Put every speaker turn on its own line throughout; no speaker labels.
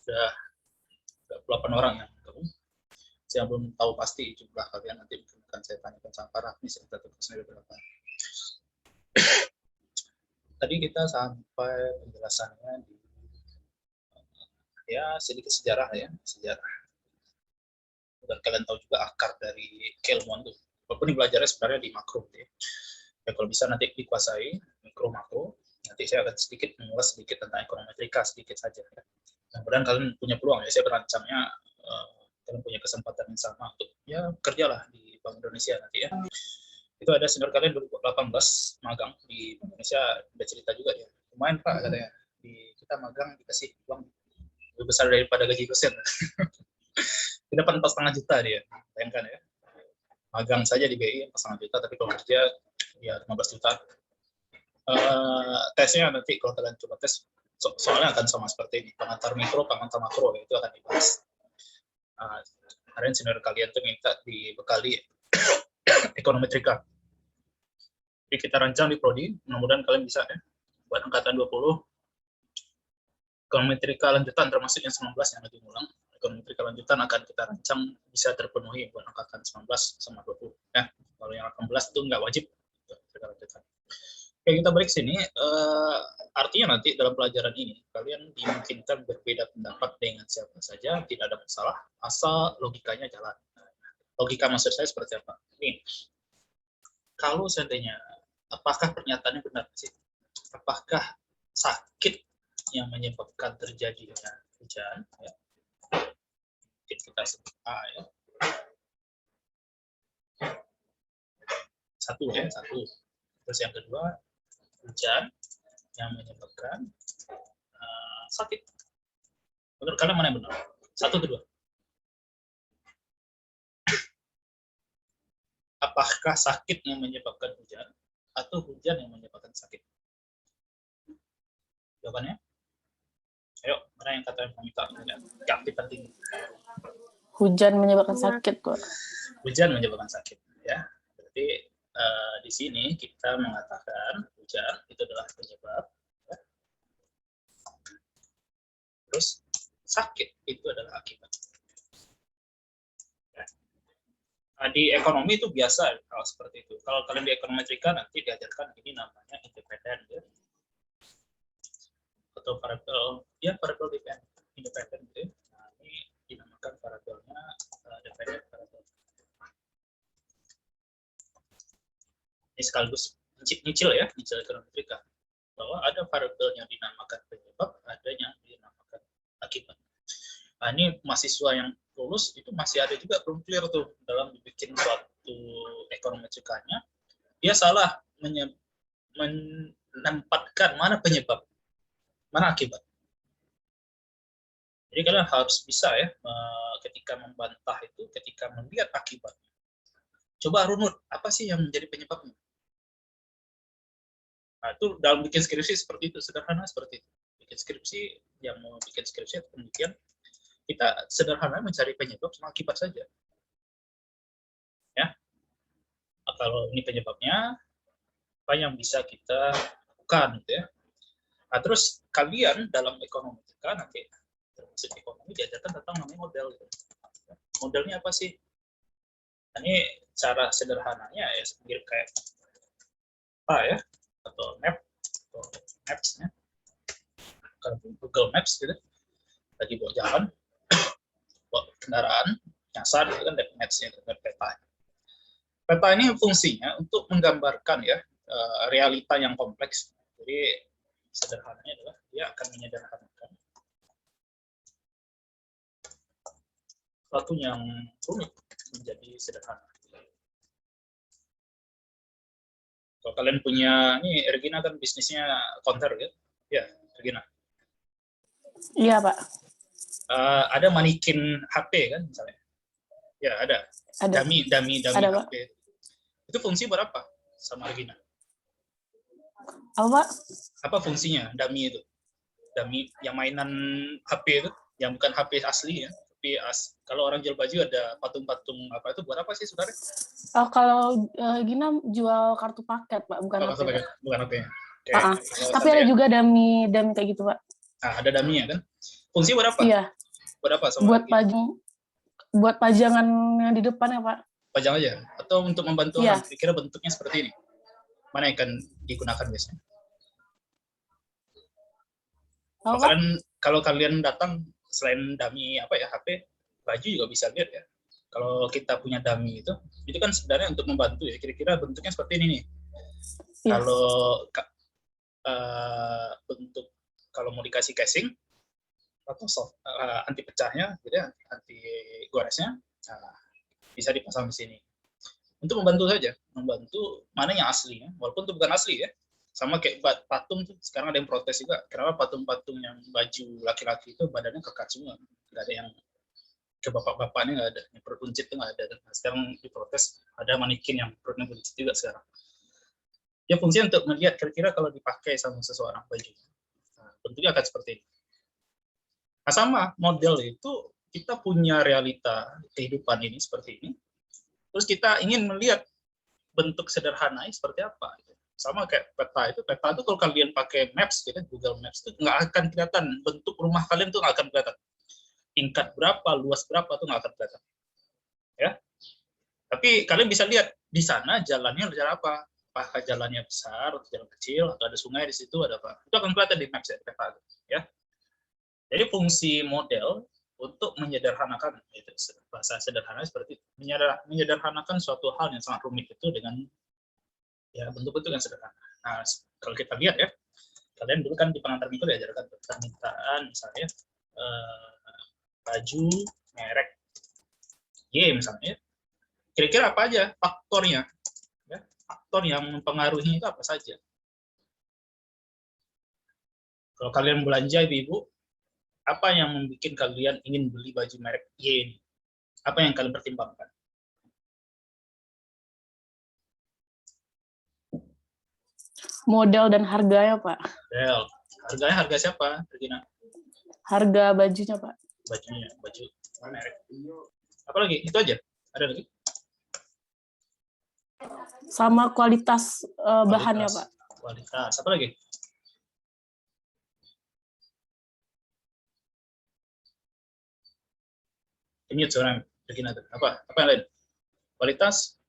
sudah 8 orang yang gabung. Saya belum tahu pasti jumlah kalian, nanti mungkin akan saya tanyakan sama Pak Rafni, saya tahu sendiri berapa. Tadi kita sampai penjelasannya di ya sedikit sejarah ya, sejarah. Dan kalian tahu juga akar dari keilmuan itu. Walaupun belajarnya sebenarnya di makro ya. Ya kalau bisa nanti dikuasai mikro makro, nanti saya akan sedikit mengulas sedikit tentang ekonometrika sedikit saja. Ya. Mudah-mudahan kalian punya peluang ya. Saya berancamnya kalian punya kesempatan yang sama untuk ya kerjalah di Bank Indonesia nanti ya. Itu ada senior kalian 2018 magang di Indonesia, udah cerita juga ya. Lumayan Pak katanya. Kita magang dikasih uang lebih besar daripada gaji dosen. Dia dapat 4,5 juta dia. Bayangkan ya. Magang saja di BI 4,5 juta, tapi kalau kerja ya 15 juta. Tesnya nanti kalau kalian coba tes, soalnya akan sama seperti ini. Pengantar mikro, pengantar makro, itu akan dibahas. Kemarin senior kalian tuh minta dibekali ekonometrika. Jadi kita rancang di Prodi, mudah-mudahan kalian bisa ya. Buat angkatan 20, ekonometrika lanjutan termasuk yang 19 yang lagi ngulang. Ekonometrika lanjutan akan kita rancang bisa terpenuhi buat angkatan 19 sama 20. Ya. Kalau yang 18 itu nggak wajib. Oke, kita balik sini. Artinya nanti dalam pelajaran ini, kalian dimungkinkan berbeda pendapat dengan siapa saja, tidak ada masalah, asal logikanya jalan. Logika maksud saya seperti apa? Ini, kalau seandainya, apakah pernyataannya benar sih? Apakah sakit yang menyebabkan terjadinya hujan? Ya. Mungkin kita sebut A ya. Satu. Terus yang kedua, hujan yang menyebabkan sakit. Menurut kalian mana yang benar? Satu, kedua. Apakah sakit yang menyebabkan hujan atau hujan yang menyebabkan sakit? Jawabannya? Ayo, mana yang kata minta keaktifan tinggi?
Hujan menyebabkan sakit, Pak.
Hujan menyebabkan sakit, ya. Berarti di sini kita mengatakan hujan itu adalah penyebab. Ya. Terus sakit itu adalah akibat. Ya. Di ekonomi itu biasa hal seperti itu. Kalau kalian di ekonometrika nanti diajarkan ini namanya independen, ya. Atau variabel, ya variabel independen gitu. Nah, ini dinamakan variabelnya dependent variable. Ini sekaligus nyicil ya, nyicil ekonometrika. Bahwa ada variabel yang dinamakan penyebab, ada yang dinamakan akibat. Nah, ini mahasiswa yang lulus itu masih ada juga belum clear tuh dalam bikin suatu ekonometrikanya. Dia salah menempatkan mana penyebab, mana akibat. Jadi kalian harus bisa ya ketika membantah itu, ketika melihat akibatnya. Coba runut, apa sih yang menjadi penyebabnya? Nah, itu dalam bikin skripsi seperti itu, sederhana seperti itu. Bikin skripsi, yang mau bikin skripsi, kemudian kita sederhana mencari penyebab sama akibat saja. Ya. Nah, kalau ini penyebabnya, apa yang bisa kita lakukan, gitu ya. Nah, terus kalian dalam ekonometrika nanti termasuk ekonomi diajarkan tentang namanya model. Gitu. Modelnya apa sih? Nah, ini cara sederhananya ya mirip kayak apa ya? Atau map atau maps ya. Kalau Google Maps gitu, lagi bawa jalan, bawa kendaraan, nyasar itu kan dari maps-nya, dari peta. Peta ini fungsinya untuk menggambarkan ya realita yang kompleks. Jadi sederhananya adalah dia akan menyederhanakan sesuatu yang rumit menjadi sederhana. Kalau kalian punya, ini Regina kan bisnisnya konter gitu, ya Regina.
Iya Pak.
Ada manikin HP kan misalnya, ya ada. Dummy ada, HP. Pak. Itu fungsi berapa sama Regina?
Apa Pak?
Apa fungsinya dummy itu? Dummy yang mainan HP itu, yang bukan HP asli ya. Tapi kalau orang jual baju ada patung-patung apa itu buat apa sih saudara?
Oh, kalau Gina jual kartu paket Pak, bukan HP.
Bukan HP.
Okay. Tapi ada juga dummy kayak gitu Pak.
Nah, ada dummy-nya kan. Fungsi buat apa?
Iya,
Buat apa sama
buat buat pajangan yang di depan ya, Pak.
pajang aja? Atau untuk membantu
Iya.
orang? Kira-kira bentuknya seperti ini. Mana yang akan digunakan biasanya? Kalau kalian datang selain dummy HP, baju juga bisa lihat ya. Kalau kita punya dummy itu kan sebenarnya untuk membantu ya. Kira-kira bentuknya seperti ini nih. Yes. Kalau bentuk kalau mau dikasih casing atau anti pecahnya, gitu ya, anti goresnya, bisa dipasang di sini. Untuk membantu saja, membantu mana yang asli ya, walaupun itu bukan asli ya. Sama kayak patung tuh, sekarang ada yang protes juga, kenapa patung-patung yang baju laki-laki itu badannya kekat semua, nggak ada yang ke bapak-bapaknya, nggak ada, yang perut buncit itu nggak ada. Nah, sekarang diprotes, ada manikin yang perutnya buncit juga sekarang. Ya fungsinya untuk melihat kira-kira kalau dipakai sama seseorang baju, nah, bentuknya akan seperti ini. Nah, sama model itu kita punya realita kehidupan ini seperti ini, terus kita ingin melihat bentuk sederhananya seperti apa. Sama kayak peta itu kalau kalian pakai Maps, gitu, Google Maps itu nggak akan kelihatan bentuk rumah kalian tuh nggak akan kelihatan. Tingkat berapa, luas berapa tuh nggak akan kelihatan. Ya. Tapi kalian bisa lihat di sana jalannya jalan apa. Apakah jalannya besar atau jalan kecil atau ada sungai di situ, ada apa. Itu akan kelihatan di Maps ya, peta. Ya. Jadi fungsi model untuk menyederhanakan, itu bahasa sederhana seperti itu, menyederhanakan suatu hal yang sangat rumit itu dengan ya bentuk-bentuk yang sederhana. Nah, kalau kita lihat ya, kalian dulu kan di pengantar itu diajarkan permintaan misalnya baju merek Y misalnya, kira-kira apa aja faktornya, ya, faktor yang mempengaruhi itu apa saja. Kalau kalian belanja ibu-ibu, apa yang membuat kalian ingin beli baju merek Y ini? Apa yang kalian pertimbangkan?
Model dan harganya, Pak.
Model. Harganya harga siapa, Regina?
Harga bajunya, Pak.
Bajunya, baju merek. Apa lagi? Itu aja? Ada lagi?
Sama kualitas bahannya, Pak.
Kualitas. Apa lagi? Ini seorang Regina. Apa yang lain? Kualitas?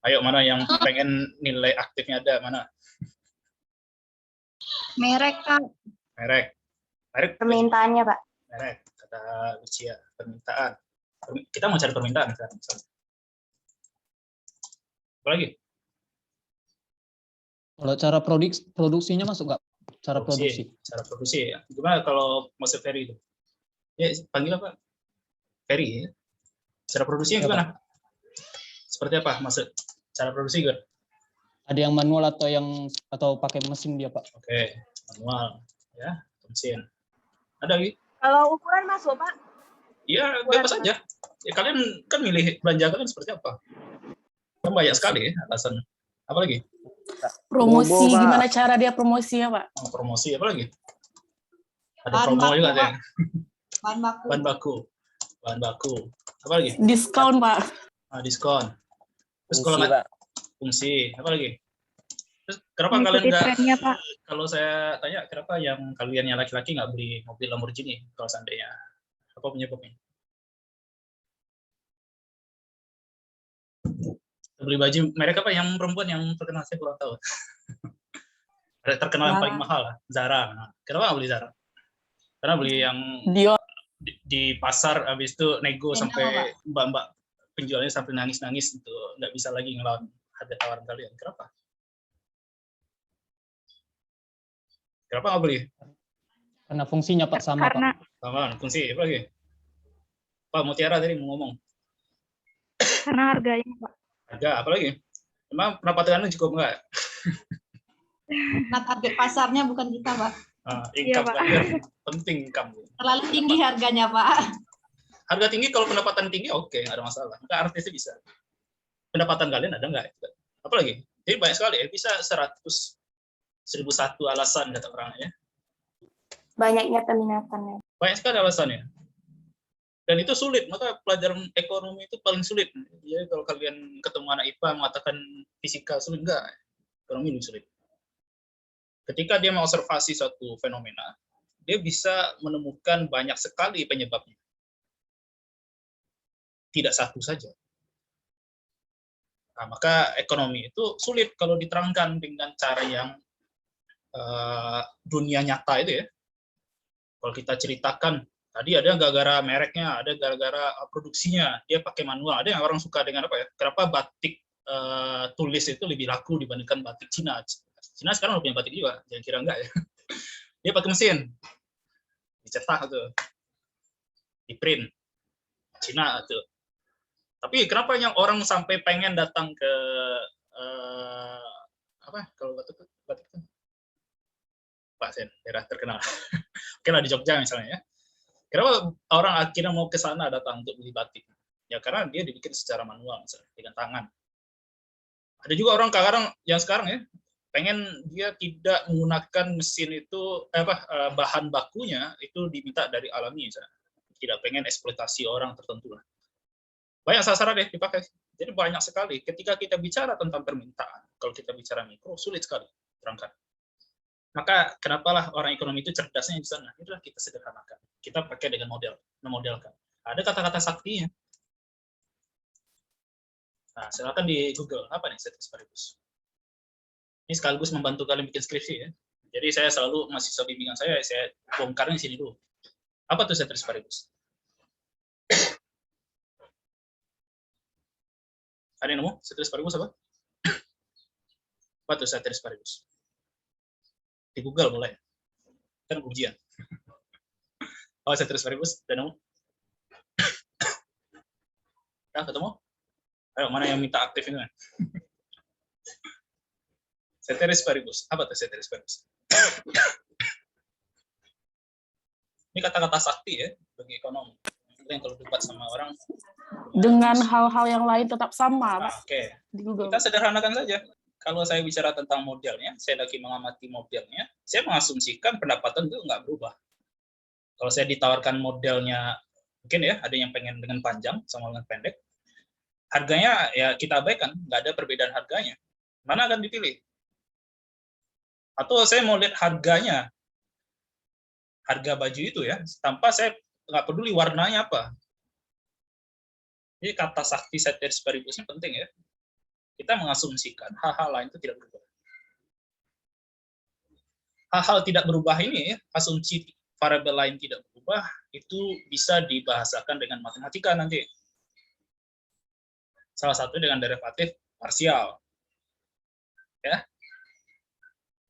Ayo, mana yang pengen nilai aktifnya ada? Mana?
Merek, Kak.
Merek.
Permintaannya, Pak.
Merek, kata Lucia. Permintaan. Kita mau cari permintaan sekarang. Apa lagi?
Kalau cara produksinya masuk nggak? Cara produksi.
Cara produksi ya. Gimana kalau Mas Ferry itu? Ya, panggil apa? Ferry ya. Cara produksinya gimana? Seperti apa maksud cara produksi kan?
Ada yang manual atau pakai mesin dia, Pak?
Oke, manual ya, mesin. Ada lagi?
Kalau ukuran masuk, Pak?
Iya, bebas saja. Ya, kalian kan milih belanja kalian seperti apa? Kan banyak sekali ya alasan. Apa lagi?
Promosi, gimana cara dia promosinya, Pak?
Oh, promosi, apa lagi? Ada promo juga ada. Bahan baku. Apa lagi?
Diskon, Pak.
Diskon. Terus kalau nggak fungsi, apa lagi? Terus kenapa kalian nggak? Kalau saya tanya, kenapa yang kalian yang laki-laki nggak beli mobil Lamborghini kalau seandainya? Apa penyebabnya? Beli baju merek apa yang perempuan yang terkenal, saya kurang tahu. Terkenal yang paling mahal lah, Zara. Nah, kenapa nggak beli Zara? Karena beli yang di pasar, habis itu nego sampai mbak-mbak penjualnya sampai nangis-nangis itu nggak bisa lagi ngelawan harga tawaran kalian. Kenapa? Kenapa nggak beli?
Karena fungsinya, Pak, sama, Pak.
Sama, fungsi apa lagi? Pak Mutiara tadi mau ngomong.
Karena harganya, Pak.
Harga, apa lagi? Emang pendapatannya cukup nggak?
Nah, target pasarnya bukan kita, Pak.
Income, Pak. Penting income.
Terlalu tinggi harganya, Pak.
Harga tinggi, kalau pendapatan tinggi oke, nggak ada masalah. Nggak, artisnya bisa. Pendapatan kalian ada nggak? Apa lagi? Jadi banyak sekali ya, bisa 1001 alasan kata orang ya.
Banyaknya peminatannya.
Banyak sekali alasannya. Dan itu sulit, maka pelajaran ekonomi itu paling sulit. Jadi kalau kalian ketemu anak IPA mengatakan fisika sulit, enggak. Ekonomi lebih sulit. Ketika dia mengobservasi suatu fenomena, dia bisa menemukan banyak sekali penyebabnya. Tidak satu saja. Nah, maka ekonomi itu sulit kalau diterangkan dengan cara yang dunia nyata itu ya. Kalau kita ceritakan, tadi ada gara-gara mereknya, ada gara-gara produksinya, dia pakai manual. Ada yang orang suka dengan apa ya? Kenapa batik tulis itu lebih laku dibandingkan batik Cina? Cina sekarang udah punya batik juga, jangan kira enggak ya. Dia pakai mesin, dicetak tuh, di print. Cina tuh. Tapi kenapa yang orang sampai pengen datang ke apa kalau batik itu? Pak Sen, daerah terkenal. Oke lah di Jogja misalnya ya. Kenapa orang akhirnya mau ke sana datang untuk beli batik? Ya karena dia dibikin secara manual misalnya, dengan tangan. Ada juga orang yang sekarang ya pengen dia tidak menggunakan mesin itu bahan bakunya itu diminta dari alami misalnya. Tidak pengen eksploitasi orang tertentu lah. Banyak sasaran deh dipakai. Jadi banyak sekali. Ketika kita bicara tentang permintaan, kalau kita bicara mikro sulit sekali terangkan. Maka kenapalah orang ekonomi itu cerdasnya di sana. Itulah kita sederhanakan. Kita pakai dengan memodelkan. Ada kata-kata saktinya. Nah, silakan di Google. Apa nih ceteris paribus? Ini sekaligus membantu kalian bikin skripsi ya. Jadi saya selalu mahasiswa bimbingan saya bongkarnya di sini dulu. Apa tuh ceteris paribus? Ada yang nemu? Ceteris paribus apa? Apa tuh ceteris paribus? Di Google mulai. Kan ujian. Oh, ceteris paribus, udah nemu? Nah, ketemu? Ayo, mana yang minta aktif ini? Ceteris paribus. Apa tuh ceteris paribus? Ini kata-kata sakti ya bagi ekonomi. Yang kalau debat sama orang
Dengan hal-hal yang lain tetap sama, Pak.
Oke.
Di Google.
Kita sederhanakan saja. Kalau saya bicara tentang modelnya, saya lagi mengamati modelnya, saya mengasumsikan pendapatan itu nggak berubah. Kalau saya ditawarkan modelnya, mungkin ya ada yang pengen dengan panjang sama dengan pendek, harganya ya kita abaikan, nggak ada perbedaan harganya. Mana akan dipilih? Atau saya mau lihat harganya, harga baju itu ya, tanpa saya nggak peduli warnanya apa. Jadi kata sakti ceteris paribus ini penting ya. Kita mengasumsikan hal-hal lain itu tidak berubah. Hal-hal tidak berubah ini, asumsi variabel lain tidak berubah, itu bisa dibahasakan dengan matematika nanti. Salah satu dengan derivatif parsial. Ya.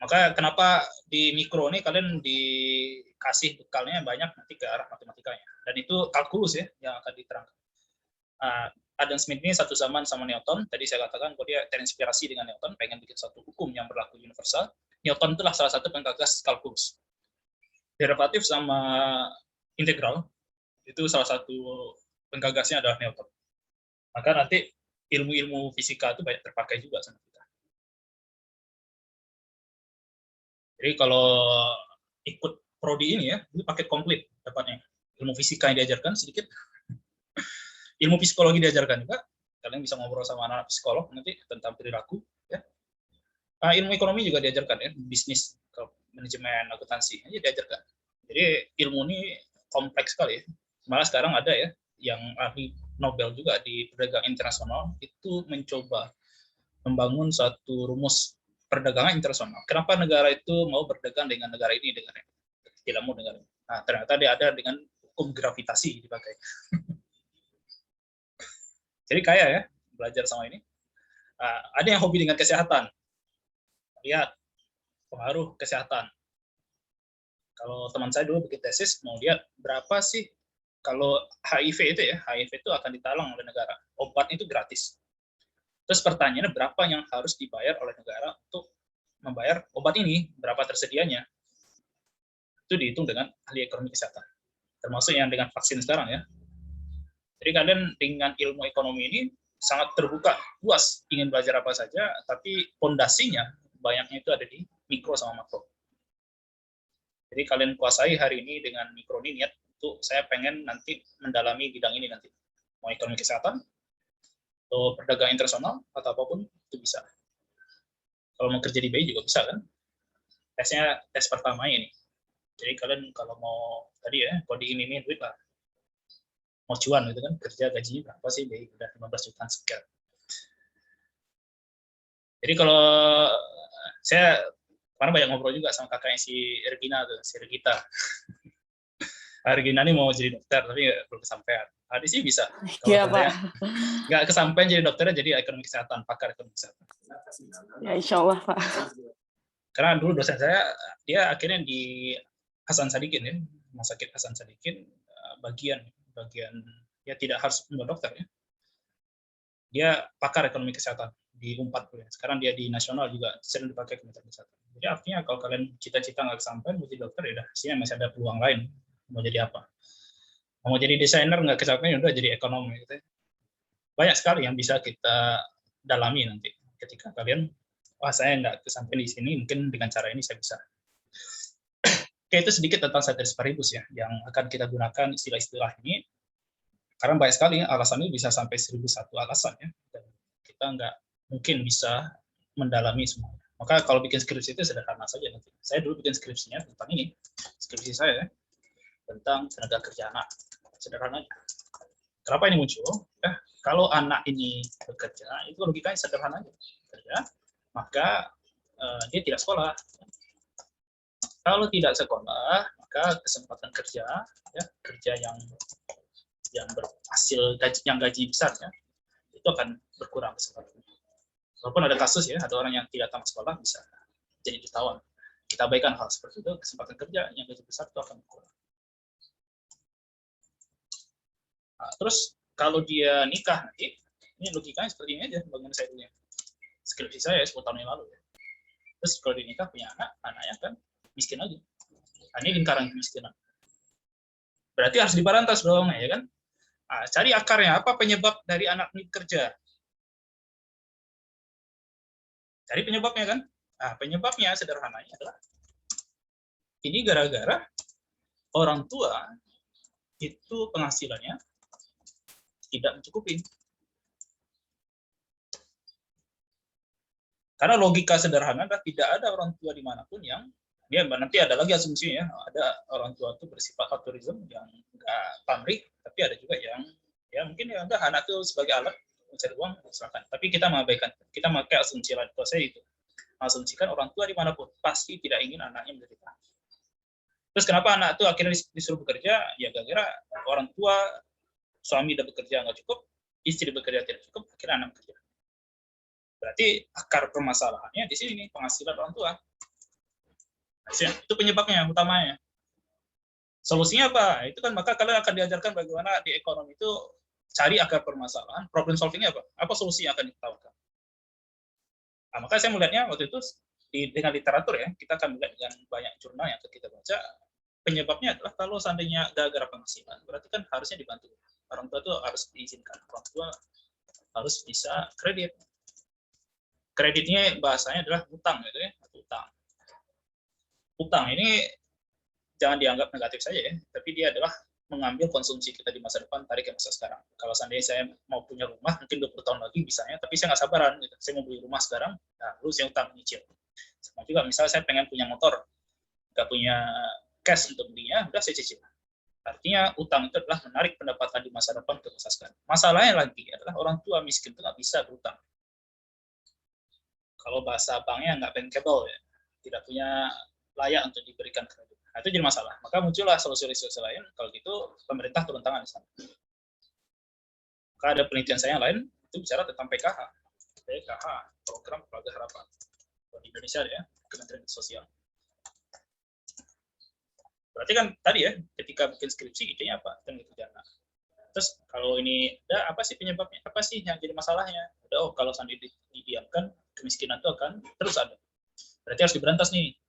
Maka kenapa di mikro ini kalian dikasih bekalnya banyak nanti ke arah matematikanya. Dan itu kalkulus ya yang akan diterangkan. Adam Smith ini satu zaman sama Newton. Tadi saya katakan bahwa dia terinspirasi dengan Newton, pengen bikin satu hukum yang berlaku universal. Newton itulah salah satu penggagas kalkulus. Derivatif sama integral itu salah satu penggagasnya adalah Newton. Maka nanti ilmu-ilmu fisika itu banyak terpakai juga sama kita. Jadi kalau ikut prodi ini ya, itu paket komplit dapatnya. Ilmu fisika yang diajarkan sedikit. Ilmu psikologi diajarkan juga, kalian bisa ngobrol sama anak psikolog nanti tentang perilaku. Ya. Ilmu ekonomi juga diajarkan ya, bisnis, manajemen, akuntansi, aja diajarkan. Jadi ilmu ini kompleks sekali. Ya. Malah sekarang ada ya, yang ahli Nobel juga di perdagangan internasional itu mencoba membangun suatu rumus perdagangan internasional. Kenapa negara itu mau berdagang dengan negara ini, dengan tidak mau dengan ini. Nah, ternyata dia ada dengan hukum gravitasi dipakai. Jadi kaya ya belajar sama ini. Ada yang hobi dengan kesehatan. Lihat pengaruh kesehatan. Kalau teman saya dulu bikin tesis mau lihat berapa sih kalau HIV itu ya, HIV itu akan ditalang oleh negara. Obat itu gratis. Terus pertanyaannya berapa yang harus dibayar oleh negara untuk membayar obat ini, berapa tersedianya. Itu dihitung dengan ahli ekonomi kesehatan. Termasuk yang dengan vaksin sekarang ya. Jadi kalian dengan ilmu ekonomi ini sangat terbuka, luas, ingin belajar apa saja, tapi fondasinya banyaknya itu ada di mikro sama makro. Jadi kalian kuasai hari ini dengan mikro ini, niat untuk saya pengen nanti mendalami bidang ini nanti. Mau ekonomi kesehatan, atau perdagangan internasional, atau apapun, itu bisa. Kalau mau kerja di BI juga bisa kan? Tesnya tes pertama ini. Jadi kalian kalau mau tadi ya, kalau diiming duit lah, mau cuan gitu kan, kerja gajinya berapa sih? Dari udah 15 jutaan sekian. Jadi kalau saya kemarin banyak ngobrol juga sama kakaknya si Regina tuh, si Regita. Regina ini mau jadi dokter tapi belum kesampaian. Tadi sih bisa.
Iya, Pak.
Nggak kesampaian jadi dokternya, jadi ekonomi kesehatan, pakar ekonomi kesehatan.
Ya, insya Allah, Pak.
Karena dulu dosen saya, dia akhirnya di Hasan Sadikin ya, Rumah Sakit Hasan Sadikin, bagian ya tidak harus menjadi dokter ya. Dia pakar ekonomi kesehatan di Unpad. Sekarang dia di nasional juga sering dipakai Kementerian Kesehatan. Jadi artinya kalau kalian cita-cita nggak kesampaian mau jadi dokter, ya udah sini masih ada peluang lain. Mau jadi apa? Mau jadi desainer nggak kesampaian, ya udah jadi ekonomi gitu ya. Banyak sekali yang bisa kita dalami nanti ketika kalian, wah saya nggak kesampaian di sini, mungkin dengan cara ini saya bisa. Oke, itu sedikit tentang ceteris paribus ya, yang akan kita gunakan istilah-istilah ini, karena banyak sekali alasannya bisa sampai 1001 alasan ya, dan kita nggak mungkin bisa mendalami semuanya. Maka kalau bikin skripsi itu sederhana saja nanti. Saya dulu bikin skripsinya tentang ini, skripsi saya ya, tentang tenaga kerja anak. Sederhana. Kenapa ini muncul? Kalau anak ini bekerja, itu logikanya sederhana aja. Bekerja, maka dia tidak sekolah. Kalau tidak sekolah, maka kesempatan kerja, ya, kerja yang berhasil yang gaji besar, ya, itu akan berkurang kesempatan. Walaupun ada kasus ya, ada orang yang tidak tamat sekolah bisa jadi jutawan. Kita abaikan hal seperti itu, kesempatan kerja yang gaji besar itu akan berkurang. Nah, terus kalau dia nikah nanti, ini logikanya seperti ini aja, bagaimana saya punya skripsi saya 10 tahun yang lalu. Ya. Terus kalau dia nikah punya anak, anaknya kan miskin aja. Nah, ini lingkaran kemiskinan. Berarti harus dibarantas dong, ya kan? Nah, cari akarnya, apa penyebab dari anak ini kerja? Cari penyebabnya kan? Nah, penyebabnya sederhananya adalah ini gara-gara orang tua itu penghasilannya tidak mencukupi. Karena logika sederhana adalah tidak ada orang tua dimanapun yang dia nanti ada lagi asumsinya, ada orang tua itu bersifat altruism yang enggak pamrih, tapi ada juga yang ya mungkin ya udah anak itu sebagai alat mencari uang silakan. Tapi kita mengabaikan, kita memakai asumsi lain. Kalau saya itu asumsikan orang tua dimanapun pasti tidak ingin anaknya menderita. Terus kenapa anak itu akhirnya disuruh bekerja? Ya gara-gara orang tua, suami udah bekerja nggak cukup, istri bekerja tidak cukup, akhirnya anak bekerja. Berarti akar permasalahannya di sini nih, penghasilan orang tua. Itu penyebabnya utamanya. Solusinya apa? Itu kan maka kalian akan diajarkan bagaimana di ekonomi itu cari akar permasalahan, problem solvingnya apa? Apa solusi yang akan ditawarkan? Nah, maka saya melihatnya waktu itu dengan literatur ya, kita akan melihat dengan banyak jurnal yang kita baca, penyebabnya adalah kalau seandainya gara-gara penghasilan, berarti kan harusnya dibantu. Orang tua itu harus diizinkan, orang tua harus bisa kredit. Kreditnya bahasanya adalah utang gitu ya, utang. Utang ini jangan dianggap negatif saja ya, tapi dia adalah mengambil konsumsi kita di masa depan, tarik ke masa sekarang. Kalau seandainya saya mau punya rumah, mungkin 20 tahun lagi bisanya, tapi saya nggak sabaran. Gitu. Saya mau beli rumah sekarang, nah, lalu saya utang nyicil. Sama juga, misalnya saya pengen punya motor, nggak punya cash untuk belinya, udah saya cicil. Artinya utang itu adalah menarik pendapatan di masa depan ke masa sekarang. Masalahnya lagi adalah orang tua miskin itu nggak bisa berutang. Kalau bahasa banknya nggak bankable ya, tidak punya layak untuk diberikan kredit. Nah, itu jadi masalah. Maka muncullah solusi-solusi lain. Kalau gitu, pemerintah turun tangan di sana. Maka ada penelitian saya yang lain, itu bicara tentang PKH. PKH, Program Keluarga Harapan. Di Indonesia ya, Kementerian Sosial. Berarti kan tadi ya, ketika bikin skripsi, idenya apa? Tenaga kerja anak. Terus kalau ini, apa sih penyebabnya? Apa sih yang jadi masalahnya? Udah, kalau seandainya didiamkan, kemiskinan itu akan terus ada. Berarti harus diberantas nih.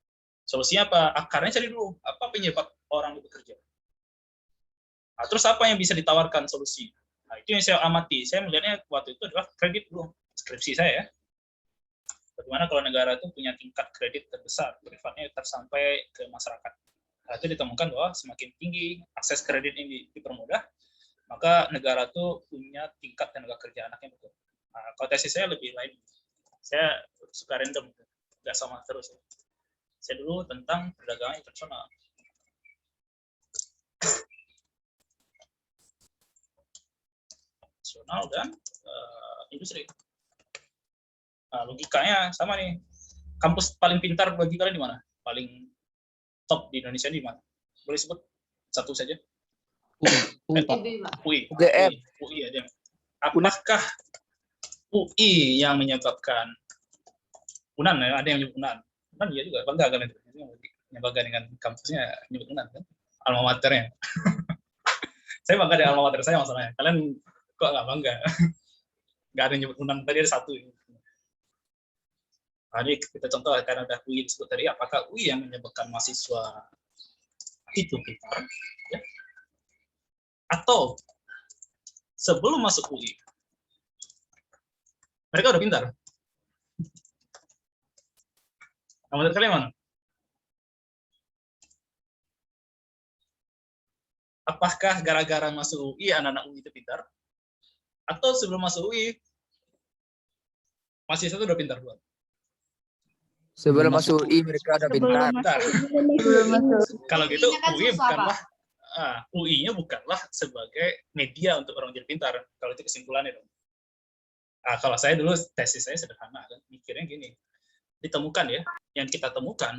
Solusinya apa? Akarnya cari dulu. Apa penyebab orang bekerja? Nah, terus apa yang bisa ditawarkan solusi? Nah, itu yang saya amati. Saya melihatnya waktu itu adalah kredit dulu. Skripsi saya ya. Bagaimana kalau negara itu punya tingkat kredit terbesar, privatnya tersampai ke masyarakat. Nah, itu ditemukan bahwa semakin tinggi akses kredit ini dipermudah, maka negara itu punya tingkat tenaga kerja anak yang betul. Nah, kalau tesis saya lebih lain. Saya suka random, nggak sama terus. Ya. Saya dulu tentang perdagangan internasional. nasional dan industri. Nah, logikanya sama nih. Kampus paling pintar bagi kalian di mana? Paling top di Indonesia di mana? Boleh sebut satu saja?
UI, Pak.
UI.
UGM.
UI aja. Apakah UI yang menyebabkan Unan? Ya, ada yang nyebut Unan. Unan dia juga bangga kan itu. Yang bangga dengan kampusnya nyebut Unan kan? Alma maternya. Saya bangga dengan alma mater saya masalahnya. Kalian kok nggak bangga? Nggak ada yang nyebut Unan. Tadi ada satu. Nah, ini kita contoh karena ada UI disebut tadi, apakah UI yang menyebabkan mahasiswa itu pintar? Ya? Atau sebelum masuk UI, mereka udah pintar? Nah, menurut kalian mana? Apakah gara-gara masuk UI, anak-anak UI itu pintar? Atau sebelum masuk UI, mahasiswa itu udah pintar buat?
Sebelum masuk UI mereka udah pintar.
Kalau gitu
UI-nya kan
UI
susah,
bukanlah UI-nya bukanlah sebagai media untuk orang jadi pintar. Kalau itu kesimpulannya dong. Nah, kalau saya dulu tesis saya sederhana kan, mikirnya gini. Ditemukan ya, yang kita temukan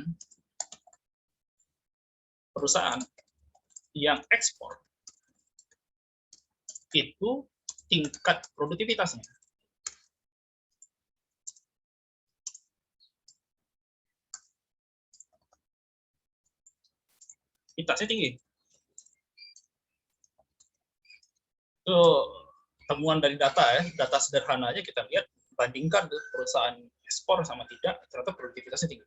perusahaan yang ekspor itu tingkat produktivitasnya tinggi. Itu temuan dari data ya, data sederhana aja kita lihat, bandingkan perusahaan ekspor sama tidak, ternyata produktivitasnya tinggi.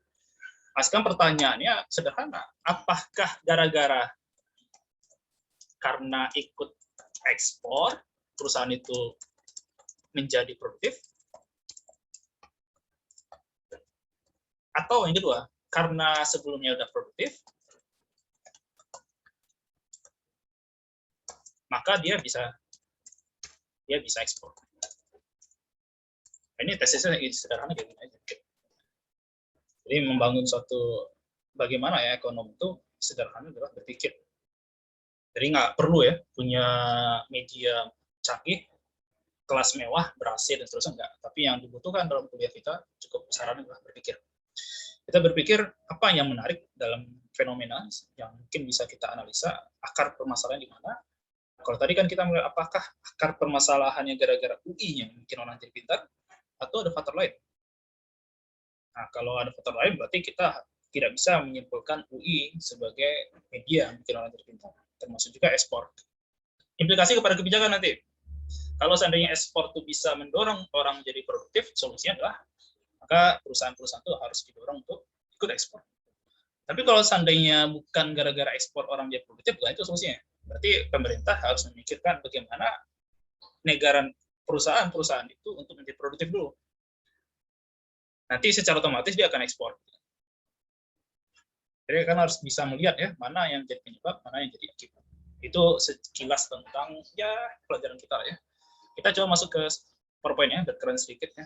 Nah, sekarang pertanyaannya sederhana, apakah gara-gara karena ikut ekspor, perusahaan itu menjadi produktif? Atau yang kedua, karena sebelumnya udah produktif, maka dia bisa ekspor. Ini tesisnya sederhana kayak gini aja. Jadi membangun suatu bagaimana ya ekonomi itu sederhana adalah berpikir. Jadi nggak perlu ya punya media canggih, kelas mewah, berhasil dan seterusnya enggak. Tapi yang dibutuhkan dalam kuliah kita cukup saran adalah berpikir. Kita berpikir apa yang menarik dalam fenomena yang mungkin bisa kita analisa akar permasalahan di mana. Kalau tadi kan kita melihat apakah akar permasalahannya gara-gara UI yang bikin orang jadi pintar, atau ada faktor lain. Nah, kalau ada faktor lain berarti kita tidak bisa menyimpulkan UI sebagai media yang bikin orang jadi pintar, termasuk juga ekspor. Implikasi kepada kebijakan nanti. Kalau seandainya ekspor itu bisa mendorong orang menjadi produktif, solusinya adalah maka perusahaan-perusahaan itu harus didorong untuk ikut ekspor. Tapi kalau seandainya bukan gara-gara ekspor orang jadi produktif, bukan itu solusinya. Berarti pemerintah harus memikirkan bagaimana negara perusahaan-perusahaan itu untuk menjadi produktif dulu. Nanti secara otomatis dia akan ekspor. Jadi kan harus bisa melihat ya mana yang jadi penyebab, mana yang jadi akibat. Itu sekilas tentang ya pelajaran kita ya. Kita coba masuk ke PowerPoint ya, berkeren sedikit ya.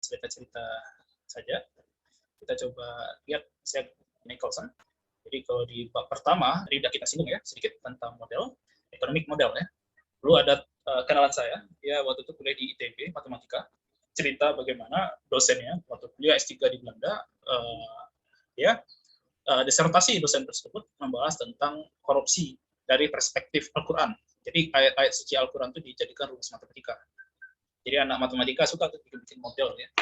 Cerita-cerita saja. Kita coba lihat Seth Nicholson. Jadi kalau di bab pertama, tadi sudah kita singgung ya sedikit tentang model, economic model ya. Dulu ada kenalan saya, dia waktu itu kuliah di ITB matematika, cerita bagaimana dosennya waktu kuliah S3 di Belanda, disertasi dosen tersebut membahas tentang korupsi dari perspektif Al-Quran. Jadi ayat-ayat suci Al-Quran itu dijadikan rumus matematika. Jadi anak matematika suka tuh bikin model ya.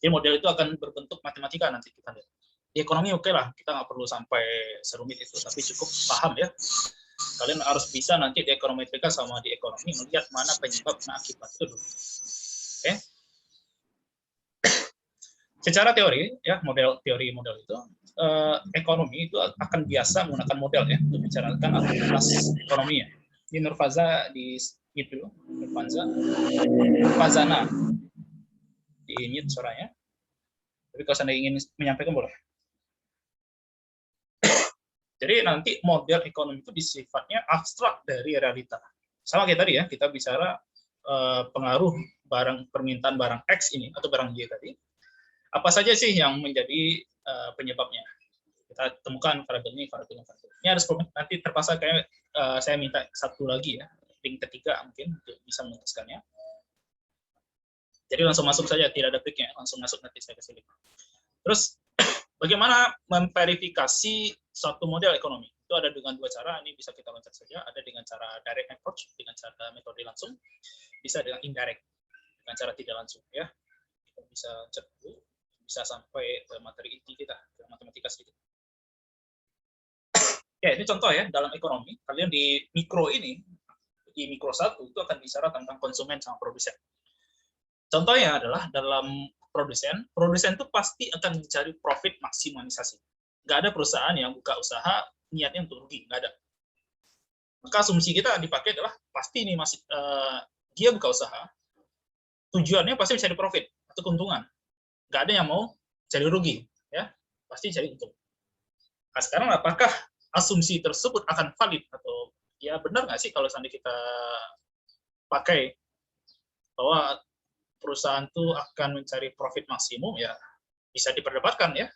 Jadi model itu akan berbentuk matematika nanti kita lihat. Di ekonomi oke lah, kita nggak perlu sampai serumit itu, tapi cukup paham ya. Kalian harus bisa nanti di ekonometrika sama di ekonomi melihat mana penyebab, mana akibat itu dulu. Oke? Secara teori ya, teori model itu, ekonomi itu akan biasa menggunakan model ya untuk bicarakan aktivitas ekonominya. Di Nurfaza di itu dulu, Nurfazana di mute suaranya. Tapi kalau Anda ingin menyampaikan boleh. Jadi nanti model ekonomi itu sifatnya abstrak dari realita. Sama kayak tadi ya, kita bicara pengaruh permintaan barang X ini atau barang Y tadi. Apa saja sih yang menjadi penyebabnya? Kita temukan variabel ini, variabel ini. Ini harus nanti terpaksa kayak saya minta satu lagi ya. link ketiga mungkin untuk bisa menuntaskannya. Jadi langsung masuk saja, tidak ada breaknya, langsung masuk nanti saya kasih link. Terus bagaimana memverifikasi suatu model ekonomi? Itu ada dengan dua cara, ini bisa kita loncat saja. Ada dengan cara direct approach, dengan cara metode langsung, bisa dengan indirect, dengan cara tidak langsung. Ya, kita bisa cek dulu, bisa sampai ke materi inti kita, ke matematika sedikit. Ya, ini contoh ya, dalam ekonomi, kalian di mikro ini, di mikro 1 itu akan bicara tentang konsumen sama produsen. Contohnya adalah dalam produsen itu pasti akan mencari profit maksimisasi. Nggak ada perusahaan yang buka usaha niatnya untuk rugi, nggak ada. Maka asumsi kita dipakai adalah pasti ini masih dia buka usaha, tujuannya pasti mencari profit atau keuntungan. Nggak ada yang mau cari rugi, ya pasti cari untung. Nah, sekarang apakah asumsi tersebut akan valid atau ya benar nggak sih kalau seandainya kita pakai bahwa perusahaan itu akan mencari profit maksimum, ya bisa diperdebatkan ya.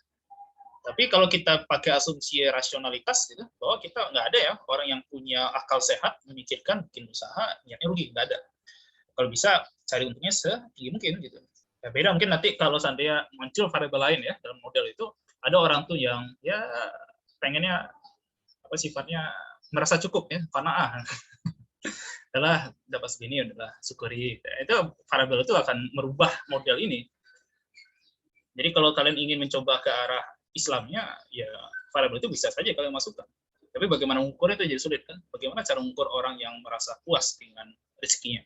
Tapi kalau kita pakai asumsi rasionalitas gitu, bahwa kita nggak ada ya orang yang punya akal sehat memikirkan bikin usaha niatnya rugi, nggak ada. Kalau bisa cari untungnya setinggi mungkin gitu. Ya, beda mungkin nanti kalau seandainya muncul variabel lain ya dalam model itu, ada orang tuh yang ya pengennya apa sifatnya merasa cukup ya, qanaah. Adalah dapat segini adalah syukuri. Itu variabel itu akan merubah model ini. Jadi kalau kalian ingin mencoba ke arah Islamnya, ya variabel itu bisa saja kalian masukkan. Tapi bagaimana mengukurnya itu jadi sulit kan? Bagaimana cara mengukur orang yang merasa puas dengan rezekinya?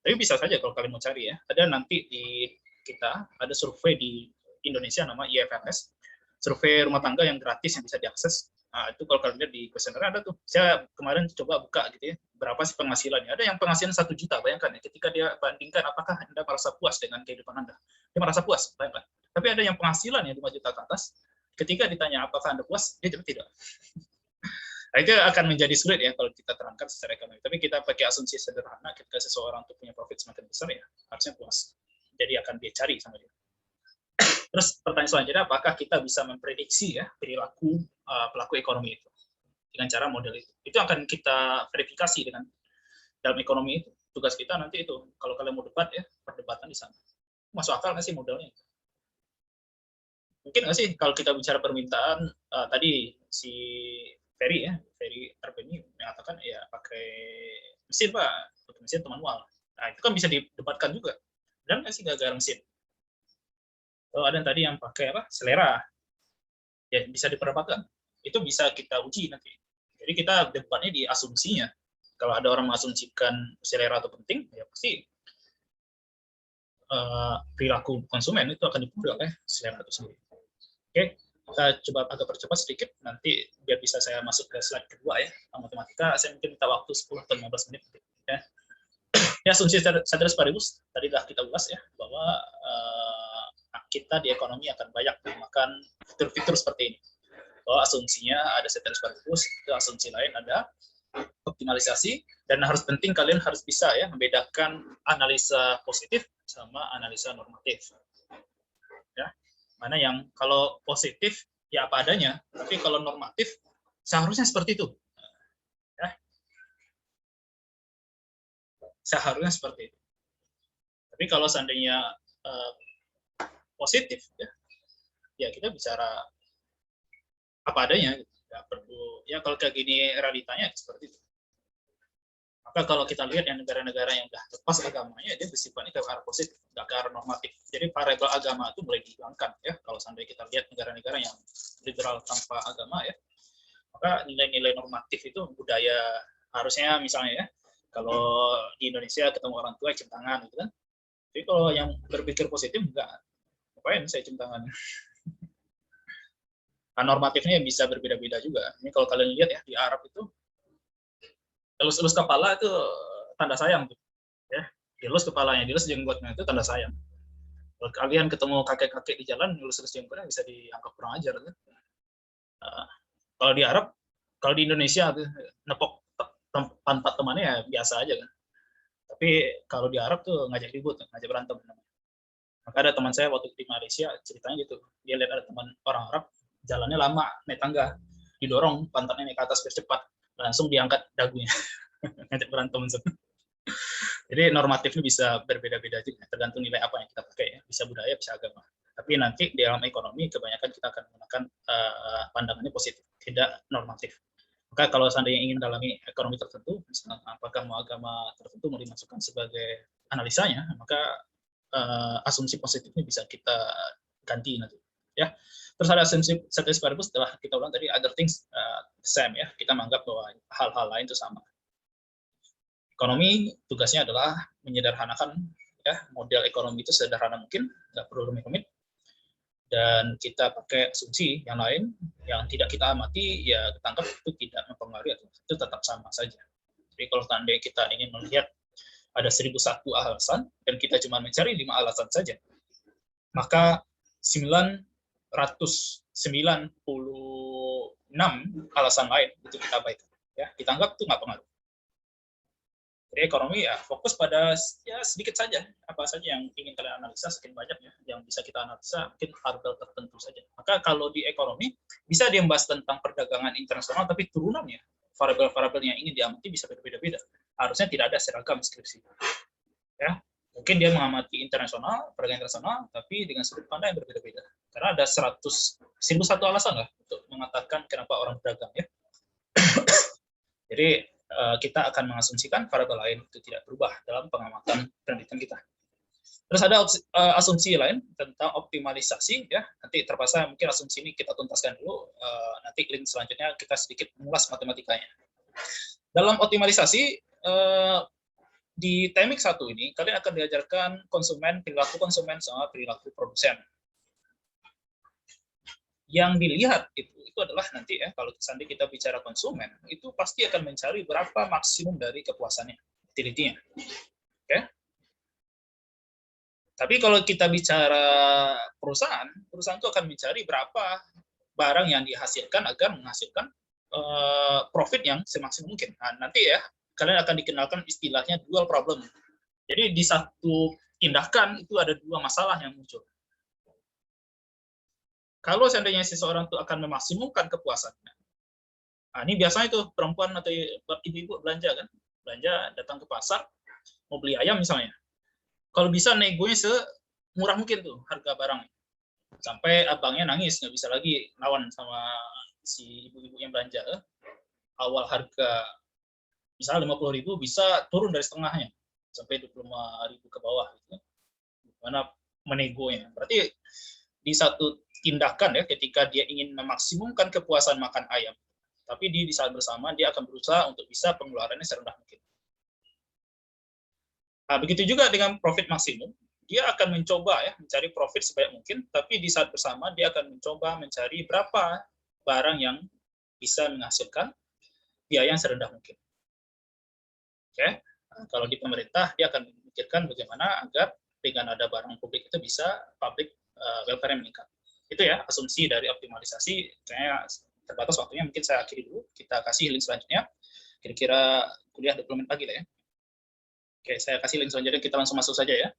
Tapi bisa saja kalau kalian mau cari ya. Ada nanti di kita ada survei di Indonesia nama IFRS, survei rumah tangga yang gratis yang bisa diakses. Nah, itu kalau kalian lihat di kuesioner ada tuh. Saya kemarin coba buka gitu ya, berapa sih penghasilannya. Ada yang penghasilan 1 juta, bayangkan ya. Ketika dia bandingkan apakah Anda merasa puas dengan kehidupan Anda. Dia merasa puas, bayangkan. Tapi ada yang penghasilan yang 5 juta ke atas, ketika ditanya apakah Anda puas, dia jawab tidak. Nah, itu akan menjadi sulit ya kalau kita terangkan secara ekonomi. Tapi kita pakai asumsi sederhana, ketika seseorang itu punya profit semakin besar ya, harusnya puas. Jadi akan dia cari sama dia. Terus pertanyaan selanjutnya, apakah kita bisa memprediksi ya perilaku pelaku ekonomi itu dengan cara model itu? Itu akan kita verifikasi dengan dalam ekonomi itu. Tugas kita nanti itu, kalau kalian mau debat ya, perdebatan di sana. Masuk akal nggak sih modelnya? Mungkin nggak sih kalau kita bicara permintaan, tadi si Ferry Arbeni mengatakan ya pakai mesin Pak, pakai mesin atau manual. Nah itu kan bisa didebatkan juga. Dan nggak sih gara-gara mesin? Kalau ada yang tadi yang pakai apa selera, ya bisa diperdebatkan. Itu bisa kita uji nanti. Jadi kita debatnya di asumsinya. Kalau ada orang mengasumsikan selera itu penting, ya pasti perilaku konsumen itu akan dipenuhi oleh selera itu sendiri. Oke, kita coba agak percepat sedikit, nanti biar bisa saya masuk ke slide kedua ya. Matematika, saya mungkin minta waktu 10 atau 15 menit. Ya, ini asumsi ceteris paribus, tadi sudah kita ulas ya, bahwa kita di ekonomi akan banyak menggunakan fitur-fitur seperti ini. Bahwa asumsinya ada ceteris paribus, itu asumsi lain ada optimalisasi, dan harus penting kalian harus bisa ya membedakan analisa positif sama analisa normatif. Ya, mana yang kalau positif ya apa adanya, tapi kalau normatif seharusnya seperti itu. Ya. Seharusnya seperti itu. Tapi kalau seandainya positif ya kita bicara apa adanya, nggak perlu ya kalau kayak gini realitanya seperti itu. Maka kalau kita lihat yang negara-negara yang udah lepas agamanya, dia bersifatnya ke arah positif, nggak ke arah normatif. Jadi variabel agama itu mulai dihilangkan ya. Kalau sampai kita lihat negara-negara yang liberal tanpa agama ya, maka nilai-nilai normatif itu budaya harusnya misalnya ya. Kalau di Indonesia ketemu orang tua cium tangan gitu kan. Jadi kalau yang berpikir positif enggak, ngapain saya cium tangan? Nah, normatifnya bisa berbeda-beda juga. Ini kalau kalian lihat ya di Arab itu elus-elus kepala itu tanda sayang tuh. Ya, dilus kepalanya, dilus jenggotnya itu tanda sayang. Kalau kalian ketemu kakek-kakek di jalan dilus-elus jenggotnya bisa dianggap kurang ajar kan. Kalau di Arab, kalau di Indonesia tuh nepok pantat temannya ya biasa aja kan. Tapi kalau di Arab tuh ngajak ribut, ngajak berantem. Maka ada teman saya waktu di Malaysia ceritanya gitu. Dia lihat ada teman orang Arab jalannya lama naik tangga, didorong pantatnya naik ke atas biar cepat, langsung diangkat dagunya. ngajak berantem. Jadi normatifnya bisa berbeda-beda juga, tergantung nilai apa yang kita pakai ya, bisa budaya, bisa agama. Tapi nanti di dalam ekonomi kebanyakan kita akan menggunakan pandangannya positif, tidak normatif. Maka kalau seandainya ingin dalami ekonomi tertentu, misalnya apakah mau agama tertentu mau dimasukkan sebagai analisanya, maka asumsi positifnya bisa kita ganti nanti. Ya, terus ada asumsi status paribus setelah kita ulang tadi other things same ya, kita menganggap bahwa hal-hal lain itu sama. Ekonomi tugasnya adalah menyederhanakan ya, model ekonomi itu sederhana mungkin, nggak perlu rumit-rumit, dan kita pakai asumsi yang lain yang tidak kita amati ya kita anggap itu tidak mempengaruhi, itu tetap sama saja. Jadi kalau tanda kita ingin melihat ada 1001 alasan dan kita cuma mencari 5 alasan saja, maka 996 alasan lain itu kita abaikan. Ya, kita anggap itu nggak pengaruh. Jadi ekonomi ya fokus pada ya sedikit saja, apa saja yang ingin kalian analisa, sekian banyak ya, yang bisa kita analisa mungkin variabel tertentu saja. Maka kalau di ekonomi bisa dia membahas tentang perdagangan internasional, tapi turunannya variabel-variabel yang ingin diamati bisa berbeda-beda. Harusnya tidak ada seragam skripsi. Ya, mungkin dia mengamati internasional, perdagangan internasional, tapi dengan sudut pandang yang berbeda-beda. Karena ada 1001 alasan lah untuk mengatakan kenapa orang berdagang ya. Jadi kita akan mengasumsikan variabel lain itu tidak berubah dalam pengamatan penelitian kita. Terus ada asumsi lain tentang optimalisasi ya. Nanti terpaksa mungkin asumsi ini kita tuntaskan dulu. Nanti link selanjutnya kita sedikit mengulas matematikanya. Dalam optimalisasi di TMIK 1 ini kalian akan diajarkan perilaku konsumen sama perilaku produsen. Yang dilihat itu adalah nanti ya, kalau seandainya kita bicara konsumen, itu pasti akan mencari berapa maksimum dari kepuasannya, utility-nya. Oke? Tapi kalau kita bicara perusahaan itu akan mencari berapa barang yang dihasilkan agar menghasilkan profit yang semaksimum mungkin. Nah, nanti ya, kalian akan dikenalkan istilahnya dual problem. Jadi di satu tindakan itu ada dua masalah yang muncul. Kalau seandainya seseorang itu akan memaksimumkan kepuasannya, nah ini biasanya itu perempuan atau ibu-ibu belanja kan, belanja datang ke pasar, mau beli ayam misalnya, kalau bisa negonya semurah mungkin tuh harga barang, sampai abangnya nangis, nggak bisa lagi lawan sama si ibu-ibu yang belanja. Awal harga misalnya 50.000 bisa turun dari setengahnya, sampai 25.000 ke bawah, gitu. Gimana menegonya? Berarti di satu tindakan ya, ketika dia ingin memaksimumkan kepuasan makan ayam, tapi di saat bersama dia akan berusaha untuk bisa pengeluarannya serendah mungkin. Nah, begitu juga dengan profit maksimum, dia akan mencoba ya mencari profit sebanyak mungkin, tapi di saat bersama dia akan mencoba mencari berapa barang yang bisa menghasilkan biaya yang serendah mungkin. Oke, nah, kalau di pemerintah dia akan memikirkan bagaimana agar dengan ada barang publik itu bisa public welfare meningkat. Itu ya asumsi dari optimalisasi. Kayaknya terbatas waktunya, mungkin saya akhiri dulu, kita kasih link selanjutnya, kira-kira kuliah 20 menit lagi lah ya. Oke, saya kasih link selanjutnya, kita langsung masuk saja ya.